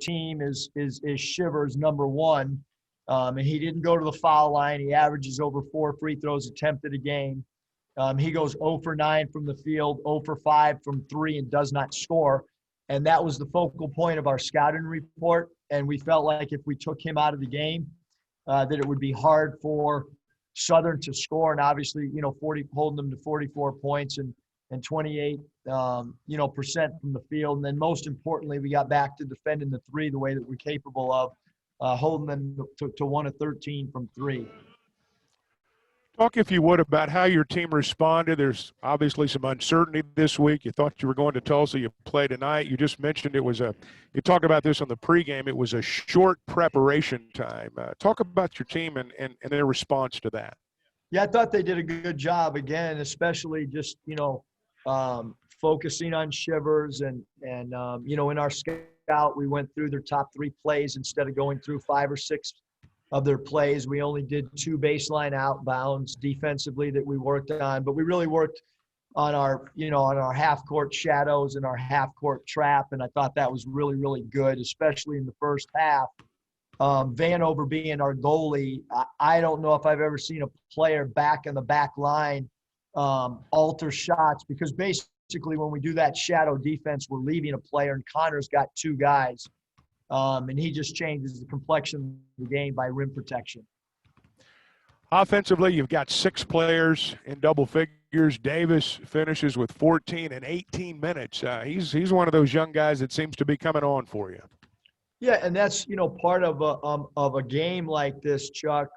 team is Shivers, number one. And he didn't go to the foul line. He averages over 4 free throws attempted a game. He goes 0 for 9 from the field, 0 for 5 from 3, and does not score. And that was the focal point of our scouting report. And we felt like if we took him out of the game, that it would be hard for Southern to score. And obviously, holding them to 44 points and 28, percent from the field. And then most importantly, we got back to defending the 3 the way that we're capable of, holding them to 1 of 13 from 3. Talk, if you would, about how your team responded. There's obviously some uncertainty this week. You thought you were going to Tulsa. You play tonight. You just mentioned you talked about this on the pregame. It was a short preparation time. Talk about your team and their response to that. Yeah, I thought they did a good job, again, especially just, focusing on Shivers and in our scout, we went through their top 3 plays instead of going through 5 or 6 of their plays. We only did 2 baseline outbounds defensively that we worked on, but we really worked on our half court shadows and our half court trap. And I thought that was really, really good, especially in the first half. Vanover being our goalie, I don't know if I've ever seen a player back in the back line alter shots, because basically when we do that shadow defense, we're leaving a player, and Connor's got 2 guys. And he just changes the complexion of the game by rim protection. Offensively, you've got 6 players in double figures. Davis finishes with 14 and 18 minutes. He's one of those young guys that seems to be coming on for you. Yeah, and that's part of a game like this, Chuck,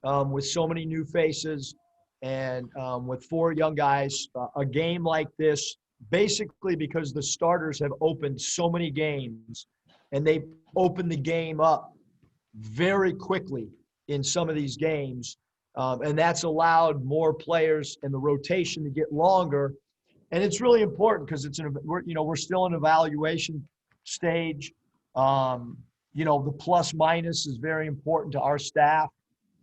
with so many new faces and with 4 young guys. A game like this, basically because the starters have opened so many games. And they opened the game up very quickly in some of these games. And that's allowed more players and the rotation to get longer. And it's really important because we're still in evaluation stage. The plus minus is very important to our staff.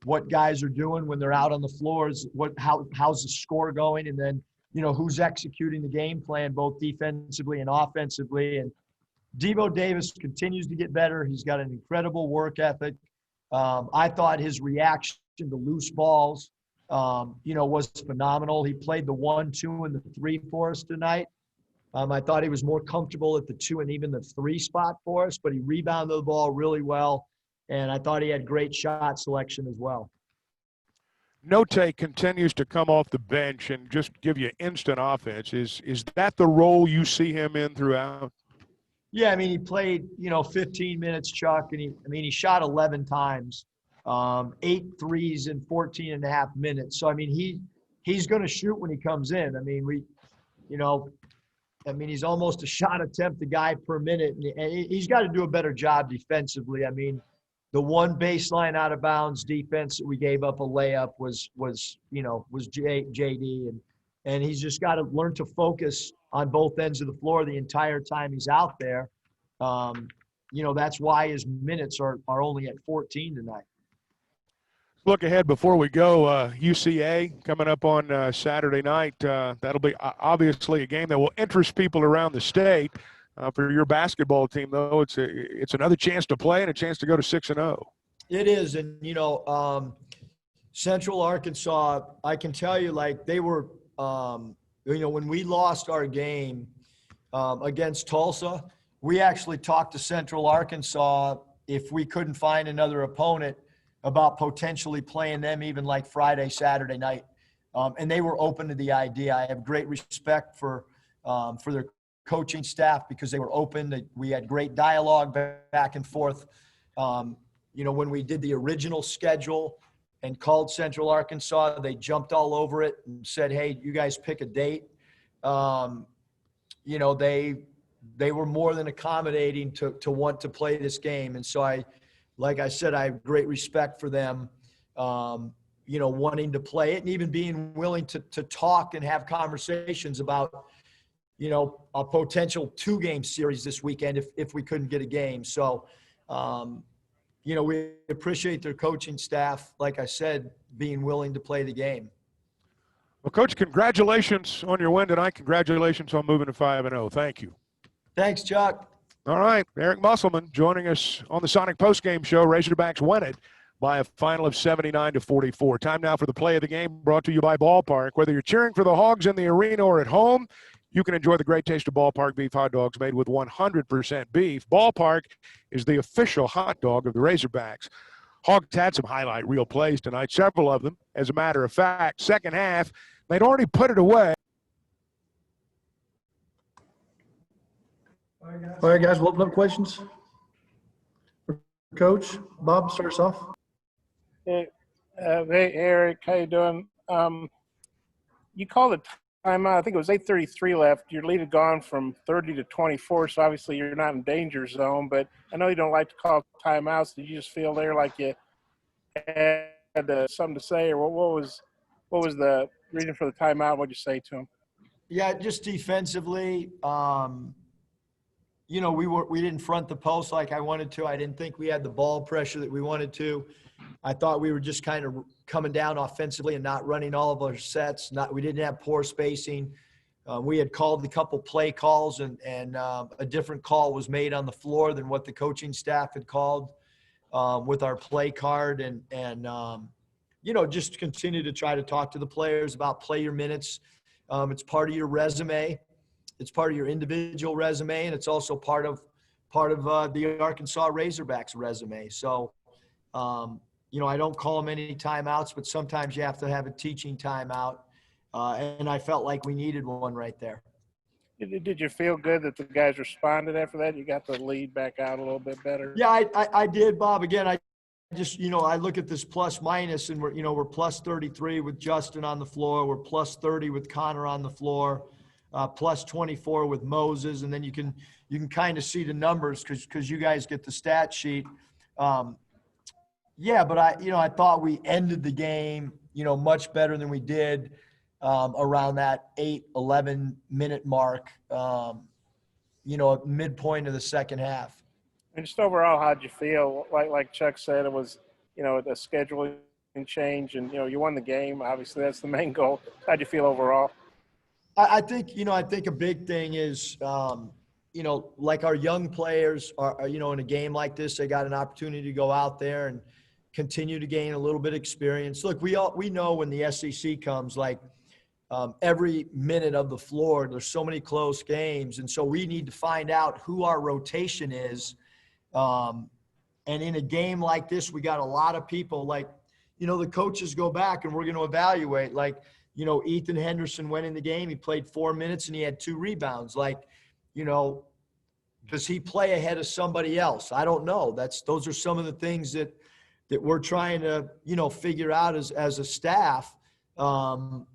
What guys are doing when they're out on the floors, how's the score going? And then, who's executing the game plan, both defensively and offensively. And Devo Davis continues to get better. He's got an incredible work ethic. I thought his reaction to loose balls, was phenomenal. He played the 1, 2, and the 3 for us tonight. I thought he was more comfortable at the 2 and even the 3 spot for us, but he rebounded the ball really well, and I thought he had great shot selection as well. Note continues to come off the bench and just give you instant offense. Is that the role you see him in throughout? Yeah, he played, 15 minutes, Chuck, and he shot 11 times, 8 threes in 14 and a half minutes. So, he's going to shoot when he comes in. He's almost a shot attempt a guy per minute, and he's got to do a better job defensively. The 1 baseline out of bounds defense that we gave up a layup was JD, and he's just got to learn to focus on both ends of the floor the entire time he's out there. That's why his minutes are only at 14 tonight. Look ahead before we go, UCA coming up on Saturday night. That'll be obviously a game that will interest people around the state. For your basketball team, though, it's another chance to play and a chance to go to 6-0. It is, and Central Arkansas, I can tell you, they were, when we lost our game against Tulsa, we actually talked to Central Arkansas if we couldn't find another opponent about potentially playing them even Friday, Saturday night. And they were open to the idea. I have great respect for their coaching staff because they were open. We had great dialogue back and forth. When we did the original schedule and called Central Arkansas, they jumped all over it and said, hey, you guys pick a date. They were more than accommodating to want to play this game. And so like I said, I have great respect for them, wanting to play it and even being willing to talk and have conversations about, a potential 2-game series this weekend if we couldn't get a game. So, we appreciate their coaching staff, like I said, being willing to play the game. Well, Coach, congratulations on your win tonight. Congratulations on moving to 5-0. Thank you. Thanks, Chuck. All right, Eric Musselman joining us on the Sonic Postgame Show. Razorbacks win it by a final of 79-44. Time now for the play of the game, brought to you by Ballpark. Whether you're cheering for the Hogs in the arena or at home, you can enjoy the great taste of Ballpark beef hot dogs made with 100% beef. Ballpark is the official hot dog of the Razorbacks. Hogs had some highlight reel plays tonight, several of them. As a matter of fact, second half, they'd already put it away. All right, guys, we'll open up questions. Coach, Bob, start us off. Hey, Eric, how you doing? You called a timeout. I think it was 8:33 left. Your lead had gone from 30 to 24, so obviously you're not in danger zone. But I know you don't like to call timeouts. Did you just feel there like you had something to say, or what was the reason for the timeout? What'd you say to him? Yeah, just defensively, we didn't front the post like I wanted to. I didn't think we had the ball pressure that we wanted to. I thought we were just kind of coming down offensively and not running all of our sets. We didn't have poor spacing. We had called a couple play calls, and a different call was made on the floor than what the coaching staff had called with our play card. And just continue to try to talk to the players about play your minutes. It's part of your resume. It's part of your individual resume, and it's also part of the Arkansas Razorbacks resume. So, I don't call them any timeouts, but sometimes you have to have a teaching timeout, and I felt like we needed one right there. Did you feel good that the guys responded after that? You got the lead back out a little bit better? Yeah, I did, Bob. Again, I just, I look at this plus minus, and we're plus 33 with Justin on the floor. We're plus 30 with Connor on the floor. Plus 24 with Moses, and then you can kind of see the numbers because you guys get the stat sheet. But I thought we ended the game, much better than we did around that 11 minute mark, midpoint of the second half. And just overall, how'd you feel? Like Chuck said, it was, a scheduling change, and you won the game. Obviously, that's the main goal. How'd you feel overall? I think a big thing is, like our young players are, in a game like this, they got an opportunity to go out there and continue to gain a little bit of experience. Look, we know when the SEC comes, like every minute of the floor, there's so many close games. And so we need to find out who our rotation is. And in a game like this, we got a lot of people like, the coaches go back and we're going to evaluate, like, Ethan Henderson went in the game. He played 4 minutes and he had 2 rebounds. Like, does he play ahead of somebody else? I don't know. Those are some of the things that we're trying to, figure out as a staff. Devo,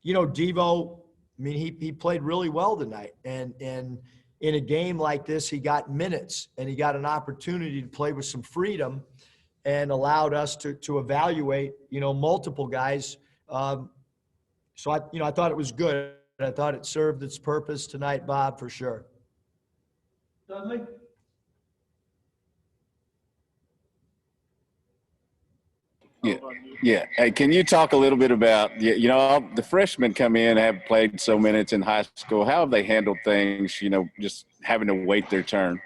I mean, he played really well tonight. And in a game like this, he got minutes and he got an opportunity to play with some freedom and allowed us to evaluate, multiple guys. So I thought it was good. I thought it served its purpose tonight, Bob, for sure. Dudley? Yeah. Hey, can you talk a little bit about, the freshmen come in, have played so minutes in high school. How have they handled things, just having to wait their turn?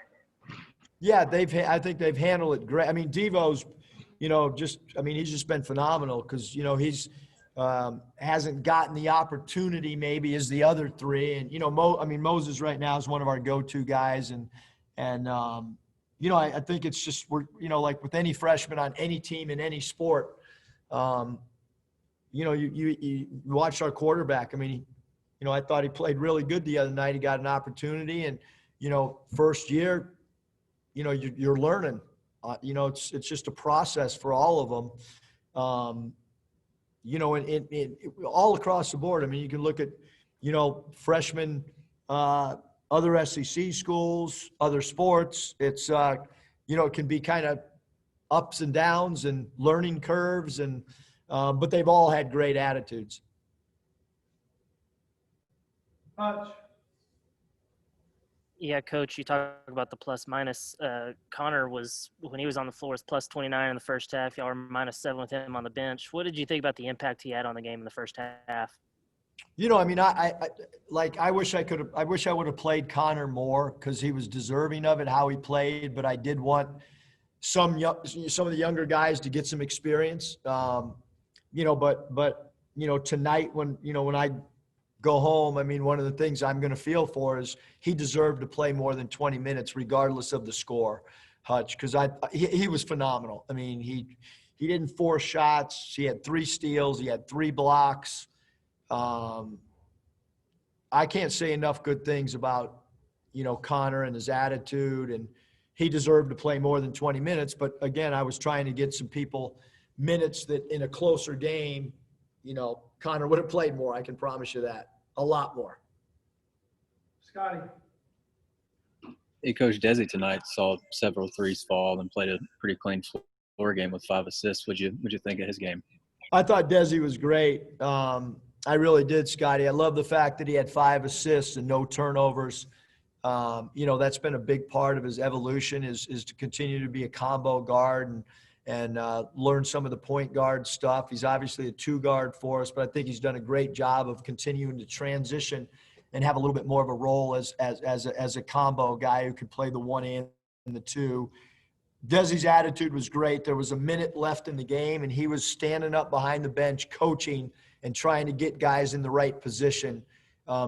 Yeah, I think they've handled it great. I mean, Devo's, he's just been phenomenal because, he's hasn't gotten the opportunity maybe as the other 3. And, Moses right now is one of our go-to guys. And I think it's just, like with any freshman on any team in any sport, you watch our quarterback. I mean, I thought he played really good the other night. He got an opportunity and, first year, you're learning. It's just a process for all of them. In all across the board. I mean, you can look at, freshmen, other SEC schools, other sports. It's, it can be kind of ups and downs and learning curves, and but they've all had great attitudes. Yeah, Coach, you talk about the plus minus. Connor was, when he was on the floor, was plus 29 in the first half. Y'all were minus 7 with him on the bench. What did you think about the impact he had on the game in the first half? You know, I mean, I wish I would have played Connor more because he was deserving of it, how he played, but I did want some of the younger guys to get some experience. You know, but, you know, tonight when I go home, I mean, one of the things I'm going to feel for is he deserved to play more than 20 minutes, regardless of the score, Hutch, because he was phenomenal. I mean, he didn't force shots. He had 3 steals. He had 3 blocks. I can't say enough good things about, you know, Connor and his attitude, and he deserved to play more than 20 minutes. But again, I was trying to get some people minutes that in a closer game, you know, Connor would have played more. I can promise you that. A lot more. Scotty. Hey, Coach Desi tonight saw several threes fall and played a pretty clean floor game with 5 assists. What'd you think of his game? I thought Desi was great. I really did, Scotty. I love the fact that he had 5 assists and no turnovers. You know, that's been a big part of his evolution is to continue to be a combo guard and learn some of the point guard stuff. He's obviously a 2 guard for us, but I think he's done a great job of continuing to transition and have a little bit more of a role as a combo guy who could play the 1 and the 2. Desi's attitude was great. There was a minute left in the game, and he was standing up behind the bench coaching and trying to get guys in the right position.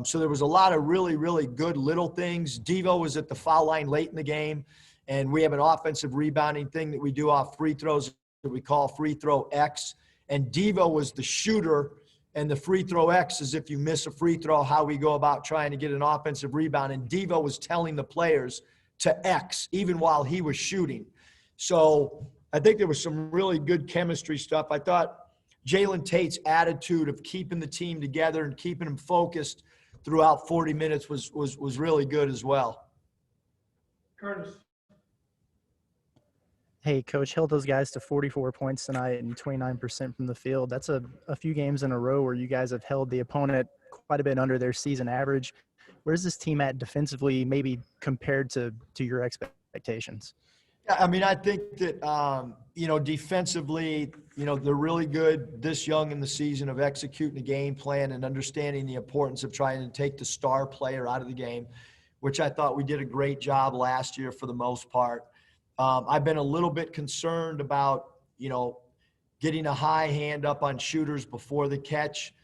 So there was a lot of really, really good little things. Devo was at the foul line late in the game, and we have an offensive rebounding thing that we do off free throws that we call free throw X. And Devo was the shooter, and the free throw X is if you miss a free throw, how we go about trying to get an offensive rebound. And Devo was telling the players to X even while he was shooting. So I think there was some really good chemistry stuff. I thought Jalen Tate's attitude of keeping the team together and keeping them focused throughout 40 minutes was really good as well. Curtis. Hey, Coach, held those guys to 44 points tonight and 29% from the field. That's a few games in a row where you guys have held the opponent quite a bit under their season average. Where's this team at defensively, maybe compared to your expectations? Yeah, I mean, I think that, you know, defensively, you know, they're really good this young in the season of executing a game plan and understanding the importance of trying to take the star player out of the game, which I thought we did a great job last year for the most part. I've been a little bit concerned about, you know, getting a high hand up on shooters before the catch,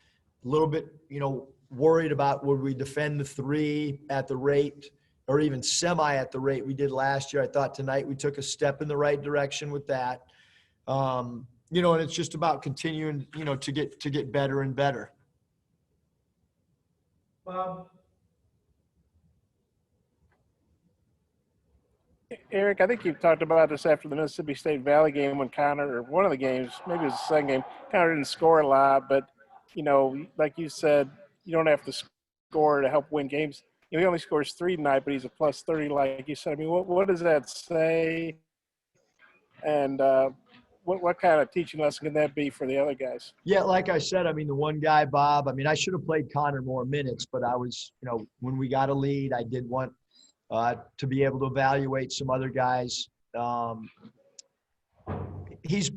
a little bit, you know, worried about would we defend the 3 at the rate or even semi at the rate we did last year. I thought tonight we took a step in the right direction with that. You know, and it's just about continuing, you know, to get better and better. Bob. Eric, I think you've talked about this after the Mississippi State Valley game when Connor, or one of the games, maybe it was the second game, Connor didn't score a lot, but, you know, like you said, you don't have to score to help win games. You know, he only scores 3 tonight, but he's a plus 30, like you said. I mean, what does that say? And what kind of teaching lesson can that be for the other guys? Yeah, like I said, I mean, the one guy, Bob, I mean, I should have played Connor more minutes, but I was, you know, when we got a lead, I did want to be able to evaluate some other guys. He's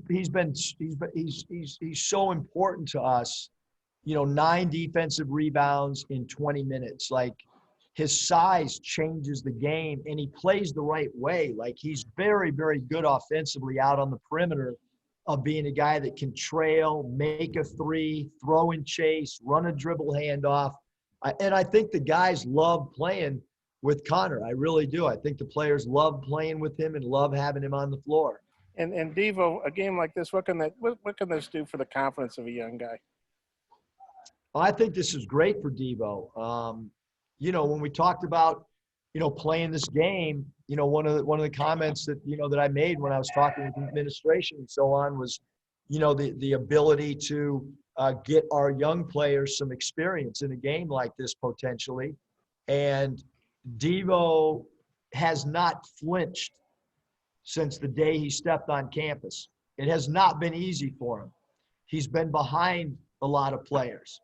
so important to us. You know, 9 defensive rebounds in 20 minutes. Like, his size changes the game, and he plays the right way. Like, he's very, very good offensively out on the perimeter of being a guy that can trail, make a 3, throw and chase, run a dribble handoff. And I think the guys love playing with Connor. I really do. I think the players love playing with him and love having him on the floor. And Devo, a game like this, what can this do for the confidence of a young guy? I think this is great for Devo. You know, when we talked about, you know, playing this game, you know, one of the comments that, you know, that I made when I was talking with the administration and so on was, you know, the ability to get our young players some experience in a game like this potentially. And Devo has not flinched since the day he stepped on campus. It has not been easy for him. He's been behind a lot of players.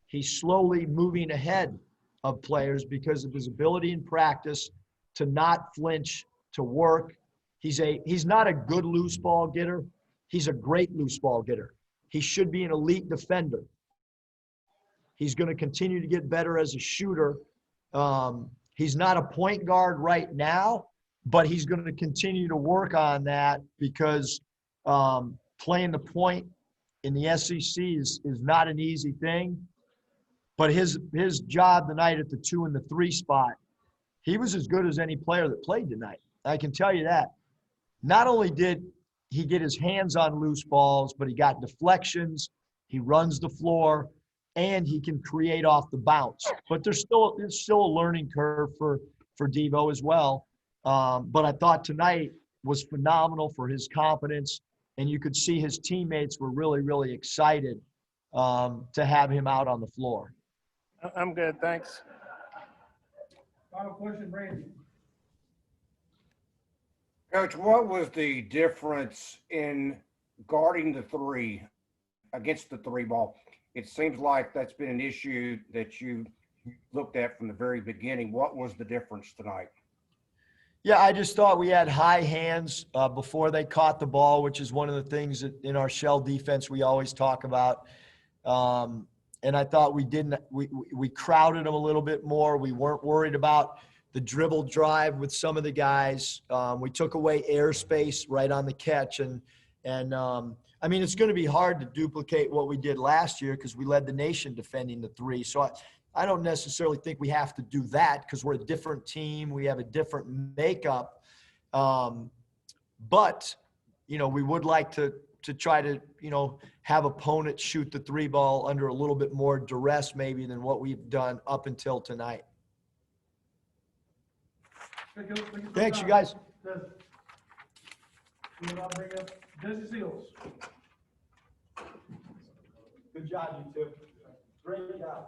He's slowly moving ahead of players because of his ability in practice to not flinch, to work. He's not a good loose ball getter. He's a great loose ball getter. He should be an elite defender. He's going to continue to get better as a shooter. He's not a point guard right now, but he's going to continue to work on that because playing the point in the SEC is not an easy thing. But his job tonight at the 2 and the 3 spot, he was as good as any player that played tonight. I can tell you that. Not only did he get his hands on loose balls, but he got deflections, he runs the floor, and he can create off the bounce. But it's still a learning curve for Devo as well. But I thought tonight was phenomenal for his confidence, and you could see his teammates were really, really excited to have him out on the floor. I'm good, thanks. Final question, Randy. Coach, what was the difference in guarding the 3 against the 3 ball? It seems like that's been an issue that you looked at from the very beginning. What was the difference tonight? Yeah, I just thought we had high hands before they caught the ball, which is one of the things that in our shell defense we always talk about. And I thought we crowded them a little bit more. We weren't worried about the dribble drive with some of the guys. We took away airspace right on the catch. And I mean, it's going to be hard to duplicate what we did last year because we led the nation defending the 3. So I don't necessarily think we have to do that because we're a different team. We have a different makeup. But, you know, we would like to try to, you know, have opponents shoot the 3 ball under a little bit more duress maybe than what we've done up until tonight. Thanks, you guys. You will bring up Desi Seals. Good job, you two. Great job.